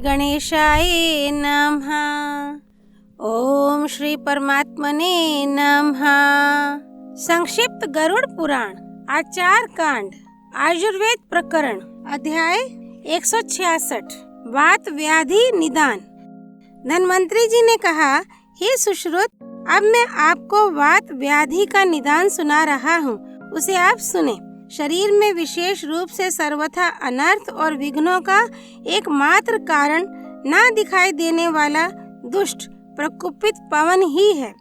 गणेशाय नमः। ओम श्री परमात्मने नमः। संक्षिप्त गरुड़ पुराण आचार कांड आयुर्वेद प्रकरण अध्याय 166 वात व्याधि निदान। धन्वंतरी जी ने कहा, हे सुश्रुत, अब मैं आपको वात व्याधि का निदान सुना रहा हूँ, उसे आप सुने। शरीर में विशेष रूप से सर्वथा अनर्थ और विघ्नों का एकमात्र कारण ना दिखाई देने वाला दुष्ट प्रकुपित पवन ही है।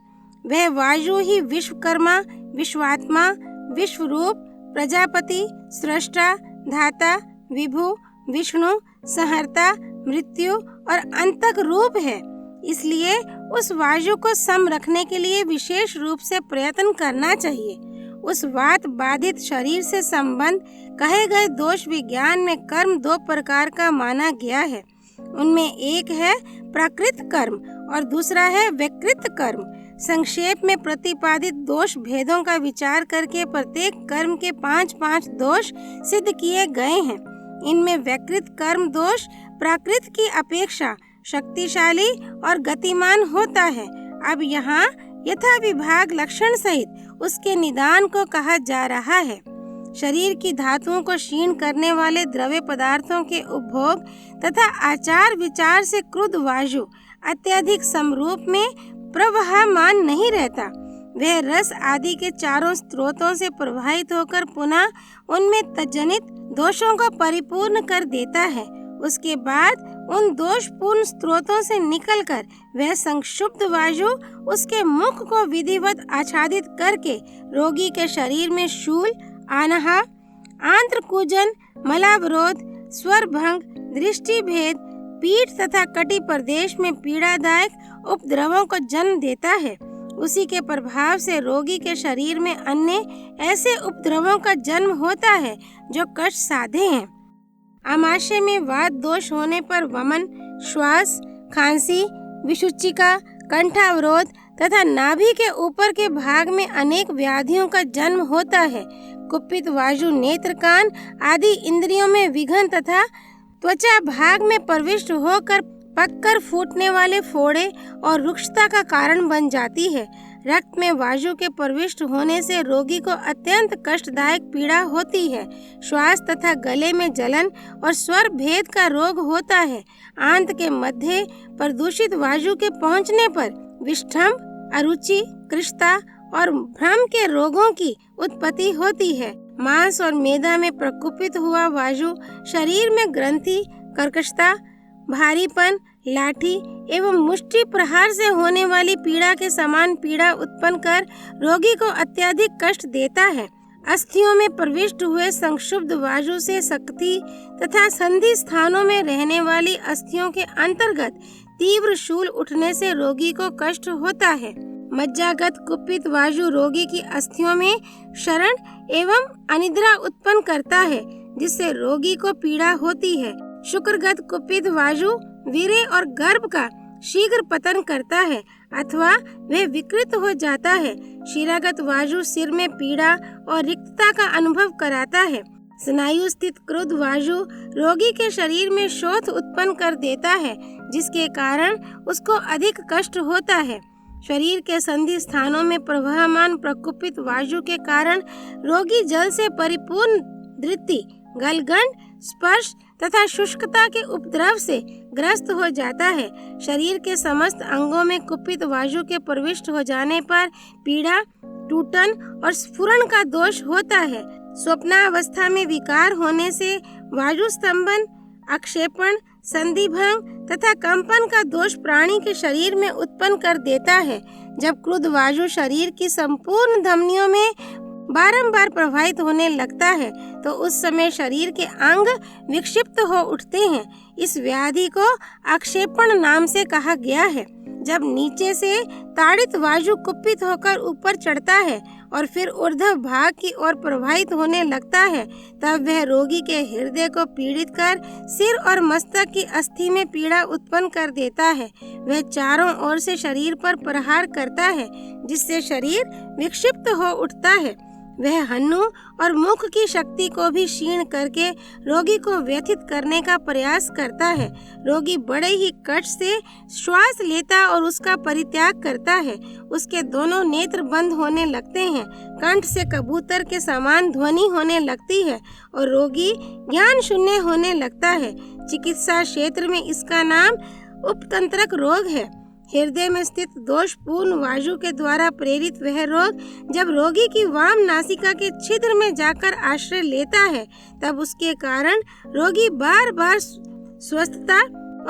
वह वायु ही विश्वकर्मा, विश्वात्मा, विश्वरूप, प्रजापति, सृष्टा, धाता, विभु, विष्णु, संहर्ता, मृत्यु और अंतक रूप है। इसलिए उस वायु को सम रखने के लिए विशेष रूप से प्रयत्न करना चाहिए। उस वात बाधित शरीर से संबंध कहे गए दोष विज्ञान में कर्म दो प्रकार का माना गया है। उनमें एक है प्राकृत कर्म और दूसरा है विकृत कर्म। संक्षेप में प्रतिपादित दोष भेदों का विचार करके प्रत्येक कर्म के 5-5 दोष सिद्ध किए गए हैं। इनमें विकृत कर्म दोष प्राकृत की अपेक्षा शक्तिशाली और गतिमान होता है। अब यहाँ यथा विभाग लक्षण सहित उसके निदान को कहा जा रहा है। शरीर की धातुओं को क्षीण करने वाले द्रव्य पदार्थों के उपभोग तथा आचार विचार से क्रुद्ध वायु अत्यधिक समरूप में प्रवाहमान नहीं रहता। वह रस आदि के चारों स्रोतों से प्रवाहित होकर पुनः उनमें तजनित दोषों को परिपूर्ण कर देता है। उसके बाद उन दोषपूर्ण स्रोतों से निकलकर वह संक्षुब्ध वायु उसके मुख को विधिवत आच्छादित करके रोगी के शरीर में शूल, आनहा, आंत्रकूजन, मलावरोध, स्वर भंग, दृष्टि भेद, पीठ तथा कटी प्रदेश में पीड़ादायक उपद्रवों को जन्म देता है। उसी के प्रभाव से रोगी के शरीर में अन्य ऐसे उपद्रवों का जन्म होता है जो कष्ट साधे हैं। आमाशय में वात दोष होने पर वमन, श्वास, खांसी, विषुचिका, कंठावरोध तथा नाभि के ऊपर के भाग में अनेक व्याधियों का जन्म होता है। कुपित वायु नेत्र, कान आदि इंद्रियों में विघन तथा त्वचा भाग में प्रविष्ट होकर पककर फूटने वाले फोड़े और रुक्षता का कारण बन जाती है। रक्त में वायु के प्रविष्ट होने से रोगी को अत्यंत कष्टदायक पीड़ा होती है। श्वास तथा गले में जलन और स्वर भेद का रोग होता है। आंत के मध्य प्रदूषित वायु के पहुंचने पर विष्ठम, अरुचि, कृष्णता और भ्रम के रोगों की उत्पत्ति होती है। मांस और मेदा में प्रकुपित हुआ वायु शरीर में ग्रंथि, कर्कशता, भारीपन, लाठी एवं मुष्टि प्रहार से होने वाली पीड़ा के समान पीड़ा उत्पन्न कर रोगी को अत्यधिक कष्ट देता है। अस्थियों में प्रविष्ट हुए संक्षुब्ध वायु से शक्ति तथा संधि स्थानों में रहने वाली अस्थियों के अंतर्गत तीव्र शूल उठने से रोगी को कष्ट होता है। मज्जागत कुपित वायु रोगी की अस्थियों में क्षरण एवं अनिद्रा उत्पन्न करता है, जिससे रोगी को पीड़ा होती है। शुक्रगत कुपित वायु वीर्य और गर्भ का शीघ्र पतन करता है अथवा वह विकृत हो जाता है। शिरागत वायु सिर में पीड़ा और रिक्तता का अनुभव कराता है। स्नायु स्थित क्रुद्ध वायु रोगी के शरीर में शोथ उत्पन्न कर देता है, जिसके कारण उसको अधिक कष्ट होता है। शरीर के संधि स्थानों में प्रवाहमान प्रकुपित वायु के कारण रोगी जल से परिपूर्ण दृष्टि, गलगंड, स्पर्श तथा शुष्कता के उपद्रव से ग्रस्त हो जाता है। शरीर के समस्त अंगों में कुपित वायु के प्रविष्ट हो जाने पर पीड़ा, टूटन और स्फुरण का दोष होता है। स्वप्नावस्था में विकार होने से वायु स्तंभन, अक्षेपण, संधिभंग तथा कंपन का दोष प्राणी के शरीर में उत्पन्न कर देता है। जब क्रुद्ध वायु शरीर की संपूर्ण धमनियों में बारंबार प्रवाहित होने लगता है तो उस समय शरीर के अंग विक्षिप्त हो उठते हैं। इस व्याधि को अक्षेपण नाम से कहा गया है। जब नीचे से ताड़ित वायु कुपित होकर ऊपर चढ़ता है और फिर ऊर्ध्व भाग की ओर प्रवाहित होने लगता है, तब वह रोगी के हृदय को पीड़ित कर सिर और मस्तक की अस्थि में पीड़ा उत्पन्न कर देता है। वह चारों ओर से शरीर पर प्रहार करता है, जिससे शरीर विक्षिप्त हो उठता है। वह हन्नू और मुख की शक्ति को भी क्षीण करके रोगी को व्यथित करने का प्रयास करता है। रोगी बड़े ही कष्ट से श्वास लेता और उसका परित्याग करता है। उसके दोनों नेत्र बंद होने लगते हैं, कंठ से कबूतर के समान ध्वनि होने लगती है और रोगी ज्ञान शून्य होने लगता है। चिकित्सा क्षेत्र में इसका नाम उपतंत्रक रोग है। हृदय में स्थित दोषपूर्ण वायु के द्वारा प्रेरित वह रोग जब रोगी की वाम नासिका के छिद्र में जाकर आश्रय लेता है, तब उसके कारण रोगी बार बार स्वस्थता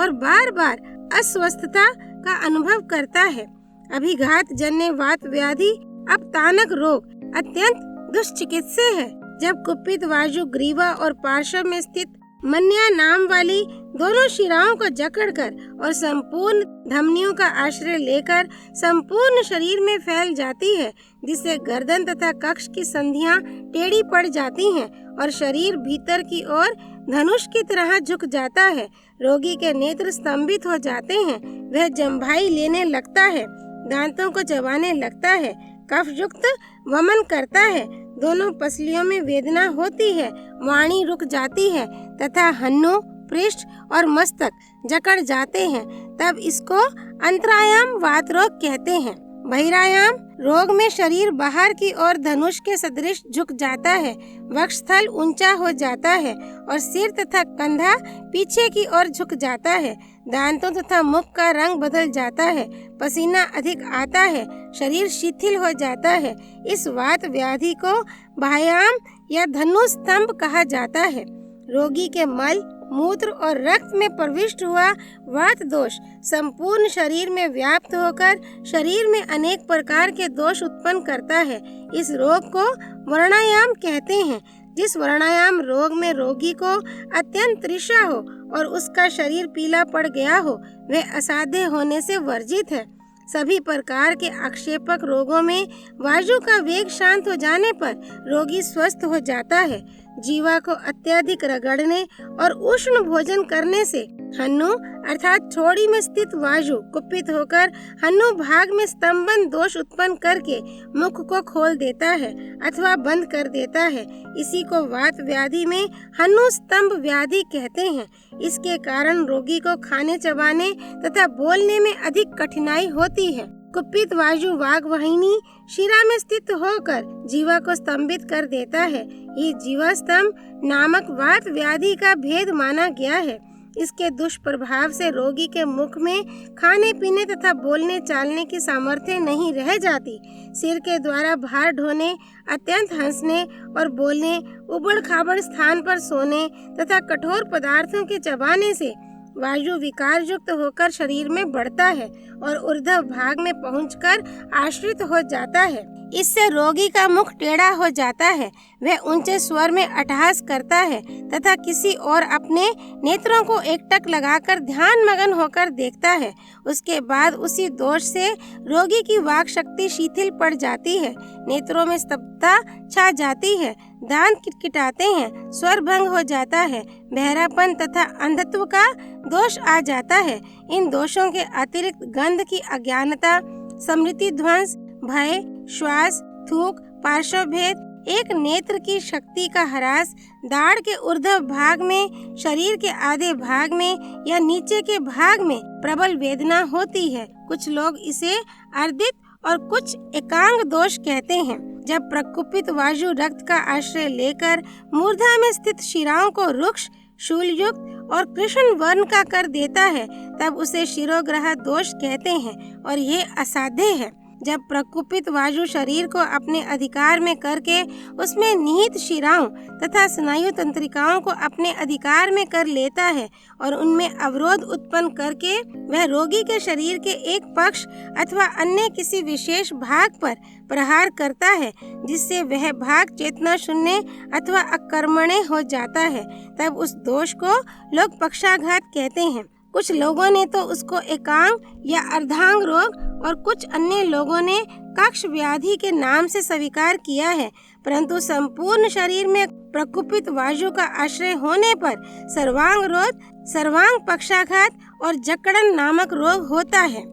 और बार बार अस्वस्थता का अनुभव करता है। अभिघात जन्य वात व्याधि अपतानक रोग अत्यंत दुष्चिकित्सीय है। जब कुपित वायु ग्रीवा और पार्श्व में स्थित मन्या नाम वाली दोनों शिराओं को जकड़कर और संपूर्ण धमनियों का आश्रय लेकर संपूर्ण शरीर में फैल जाती है, जिससे गर्दन तथा कक्ष की संधियां टेढ़ी पड़ जाती हैं और शरीर भीतर की ओर धनुष की तरह झुक जाता है। रोगी के नेत्र स्तंभित हो जाते हैं, वह जम्भाई लेने लगता है, दांतों को चबाने लगता है, कफ युक्त वमन करता है, दोनों पसलियों में वेदना होती है, वाणी रुक जाती है तथा हन्नू, पृष्ठ और मस्तक जकड़ जाते हैं। तब इसको अंतरायाम वात रोग कहते हैं। बहिरायाम रोग में शरीर बाहर की ओर धनुष के सदृश झुक जाता है, वक्षस्थल ऊंचा हो जाता है और सिर तथा कंधा पीछे की ओर झुक जाता है। दांतों तथा मुख का रंग बदल जाता है, पसीना अधिक आता है, शरीर शिथिल हो जाता है। इस वात व्याधि को बाह्याम या धनु स्तंभ कहा जाता है। रोगी के मल, मूत्र और रक्त में प्रविष्ट हुआ वात दोष संपूर्ण शरीर में व्याप्त होकर शरीर में अनेक प्रकार के दोष उत्पन्न करता है। इस रोग को वर्णायाम कहते हैं। जिस वर्णायाम रोग में रोगी को अत्यंत तृषा हो और उसका शरीर पीला पड़ गया हो, वह असाध्य होने से वर्जित है। सभी प्रकार के आक्षेपक रोगों में वायु का वेग शांत हो जाने पर रोगी स्वस्थ हो जाता है। जीवा को अत्यधिक रगड़ने और उष्ण भोजन करने से हन्नू अर्थात छोड़ी में स्थित वायु कुपित होकर हन्नू भाग में स्तंभन दोष उत्पन्न करके मुख को खोल देता है अथवा बंद कर देता है। इसी को वात व्याधि में हन्नू स्तंभ व्याधि कहते हैं। इसके कारण रोगी को खाने चबाने तथा बोलने में अधिक कठिनाई होती है। कुपित वायु वाग्वाहिनी शिरा में स्थित होकर जीवा को स्तंभित कर देता है। ये जीवा स्तंभ नामक वात व्याधि का भेद माना गया है। इसके दुष्प्रभाव से रोगी के मुख में खाने पीने तथा बोलने चालने की सामर्थ्य नहीं रह जाती। सिर के द्वारा भार ढोने, अत्यंत हंसने और बोलने, उबड़ खाबड़ स्थान पर सोने तथा कठोर पदार्थों के चबाने से वायु विकार युक्त होकर शरीर में बढ़ता है और ऊर्ध्व भाग में पहुंचकर आश्रित हो जाता है। इससे रोगी का मुख टेढ़ा हो जाता है, वह ऊंचे स्वर में अट्टहास करता है तथा किसी और अपने नेत्रों को एकटक लगाकर ध्यान मगन होकर देखता है। उसके बाद उसी दोष से रोगी की वाक शक्ति शिथिल पड़ जाती है, नेत्रों में स्तब्धता छा जाती है, दांत किटकिटाते हैं, स्वर भंग हो जाता है, बहरापन तथा अंधत्व का दोष आ जाता है। इन दोषों के अतिरिक्त गंध की अज्ञानता, स्मृति ध्वंस, भय, श्वास, थूक, पार्श्व भेद, एक नेत्र की शक्ति का ह्रास, दाढ़ के ऊर्ध्व भाग में, शरीर के आधे भाग में या नीचे के भाग में प्रबल वेदना होती है। कुछ लोग इसे अर्दित और कुछ एकांग दोष कहते हैं। जब प्रकुपित वायु रक्त का आश्रय लेकर मूर्धा में स्थित शिराओं को रुक्ष, शूलयुक्त और कृष्ण वर्ण का कर देता है, तब उसे शिरोग्रह दोष कहते हैं और ये असाध्य है। जब प्रकुपित वायु शरीर को अपने अधिकार में करके उसमें निहित शिराओं तथा स्नायु तंत्रिकाओं को अपने अधिकार में कर लेता है और उनमें अवरोध उत्पन्न करके वह रोगी के शरीर के एक पक्ष अथवा अन्य किसी विशेष भाग पर प्रहार करता है, जिससे वह भाग चेतना शून्य अथवा अकर्मण्य हो जाता है, तब उस दोष को लोग पक्षाघात कहते हैं। कुछ लोगों ने तो उसको एकांग या अर्धांग रोग और कुछ अन्य लोगों ने कक्ष व्याधि के नाम से स्वीकार किया है, परंतु संपूर्ण शरीर में प्रकुपित वायु का आश्रय होने पर सर्वांग रोध, सर्वांग पक्षाघात और जकड़न नामक रोग होता है।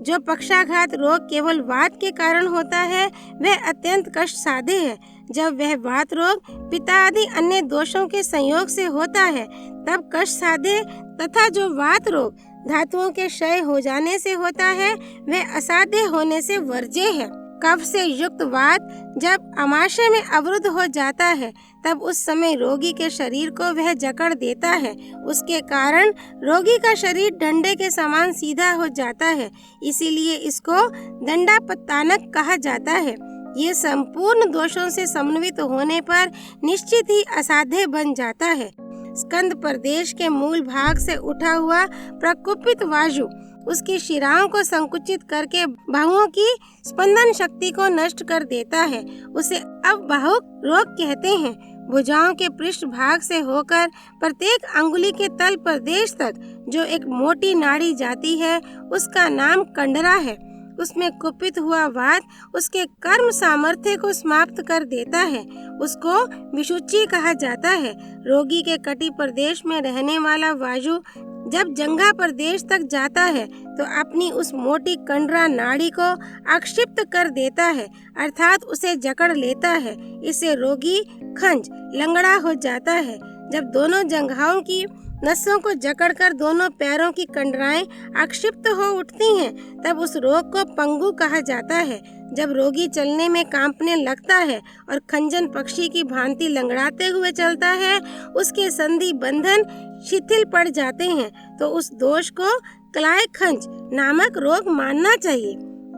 जो पक्षाघात रोग केवल वात के कारण होता है, वह अत्यंत कष्ट साध्य है। जब वह वात रोग, पित्त आदि अन्य दोषों के संयोग से होता है तब कष्ट साध्य, तथा जो वात रोग धातुओं के क्षय हो जाने से होता है वह असाध्य होने से वर्ज्य है। कफ से युक्त वात जब अमाशय में अवरुद्ध हो जाता है तब उस समय रोगी के शरीर को वह जकड़ देता है। उसके कारण रोगी का शरीर डंडे के समान सीधा हो जाता है, इसीलिए इसको दंडापत्तानक कहा जाता है। ये संपूर्ण दोषों से समन्वित होने पर निश्चित ही असाध्य बन जाता है। स्कंद प्रदेश के मूल भाग से उठा हुआ प्रकुपित वायु उसकी शिराओं को संकुचित करके बाहुओं की स्पंदन शक्ति को नष्ट कर देता है। उसे अवबाहुक रोग कहते हैं। भुजाओं के पृष्ठ भाग से होकर प्रत्येक अंगुली के तल प्रदेश तक जो एक मोटी नाड़ी जाती है उसका नाम कंडरा है। उसमें कुपित हुआ वात उसके कर्म सामर्थ्य को समाप्त कर देता है। उसको विशुचि कहा जाता है। रोगी के कटी प्रदेश में रहने वाला वायु जब जंघा प्रदेश तक जाता है तो अपनी उस मोटी कंडरा नाड़ी को आक्षिप्त कर देता है, अर्थात उसे जकड़ लेता है। इससे रोगी खंज लंगड़ा हो जाता है। जब दोनों जंघाओं की नसों को जकड़कर दोनों पैरों की कंडराएं आक्षिप्त हो उठती हैं तब उस रोग को पंगु कहा जाता है। जब रोगी चलने में कांपने लगता है और खंजन पक्षी की भांति लंगड़ाते हुए चलता है, उसके संधि बंधन शिथिल पड़ जाते हैं तो उस दोष को क्लाय खंज नामक रोग मानना चाहिए।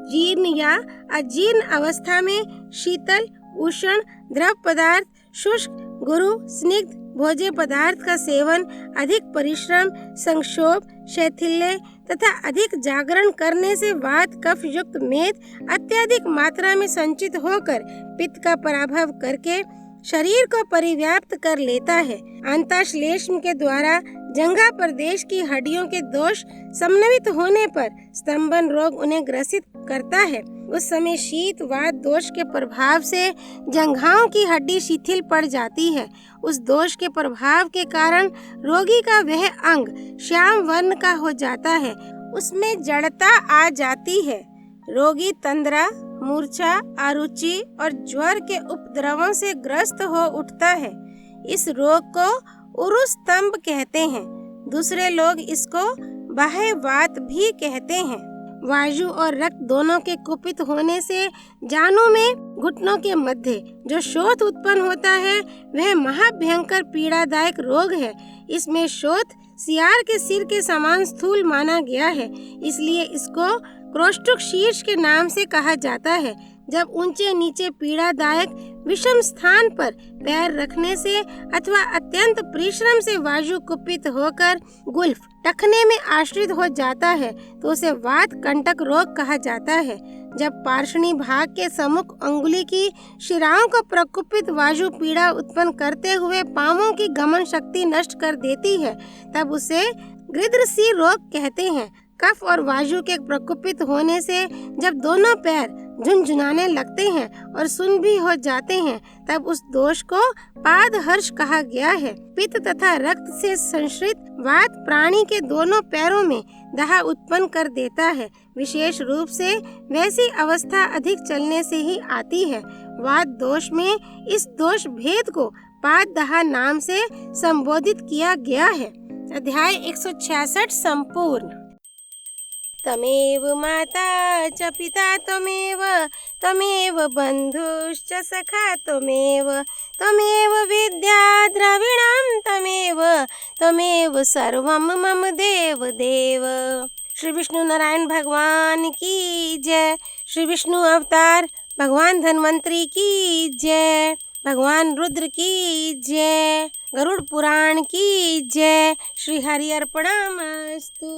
जीर्ण या अजीर्ण अवस्था में शीतल, उष्ण, द्रव पदार्थ, शुष्क, गुरु, स्निग्ध भोज्य पदार्थ का सेवन, अधिक परिश्रम, संक्षोभ, शैथिल्य तथा अधिक जागरण करने से वात कफ युक्त मेद अत्यधिक मात्रा में संचित होकर पित्त का पराभव करके शरीर को परिव्याप्त कर लेता है। अंतश्लेष्म के द्वारा जंघा प्रदेश की हड्डियों के दोष समन्वित होने पर स्तंभन रोग उन्हें ग्रसित करता है। उस समय शीत वात दोष के प्रभाव से जंघाओं की हड्डी शिथिल पड़ जाती है। उस दोष के प्रभाव के कारण रोगी का वह अंग श्याम वर्ण का हो जाता है, उसमें जड़ता आ जाती है। रोगी तंद्रा, मूर्छा, अरुचि और ज्वर के उपद्रवों से ग्रस्त हो उठता है। इस रोग को उरुस्तंभ कहते हैं। दूसरे लोग इसको बाह्यवात भी कहते हैं। वायु और रक्त दोनों के कुपित होने से जानुं में घुटनों के मध्य जो शोथ उत्पन्न होता है वह महाभयंकर पीड़ादायक रोग है। इसमें शोथ सियार के सिर के समान स्थूल माना गया है, इसलिए इसको क्रोष्टुक शीर्ष के नाम से कहा जाता है। जब ऊंचे नीचे पीड़ादायक विषम स्थान पर पैर रखने से अथवा अत्यंत परिश्रम से वायु कुपित होकर गुल्फ टखने में आश्रित हो जाता है तो उसे वात कंटक रोग कहा जाता है। जब पार्श्वनी भाग के सम्मुख अंगुली की शिराओं को प्रकुपित वायु पीड़ा उत्पन्न करते हुए पांवों की गमन शक्ति नष्ट कर देती है तब उसे गृध्रसी रोग कहते हैं। कफ और वायु के प्रकुपित होने से जब दोनों पैर झुनझुनाने लगते हैं और सुन्न भी हो जाते हैं तब उस दोष को पादहर्ष कहा गया है। पित्त तथा रक्त से संश्रित वात प्राणी के दोनों पैरों में दाह उत्पन्न कर देता है। विशेष रूप से वैसी अवस्था अधिक चलने से ही आती है। वात दोष में इस दोष भेद को पाददाह नाम से संबोधित किया गया है। अध्याय 166 संपूर्ण। तमेव माता च पिता त्वमेव, त्वमेव बन्धुश्च सखा त्वमेव, त्वमेव विद्या द्रविणं त्वमेव, त्वमेव सर्वं मम देव देव। श्री विष्णु नारायण भगवान की जय। श्री विष्णु अवतार भगवान धन्वंतरी की जय। भगवान रुद्र की जय। गरुड़ पुराण की जय। श्री हरि अर्पणमस्तु।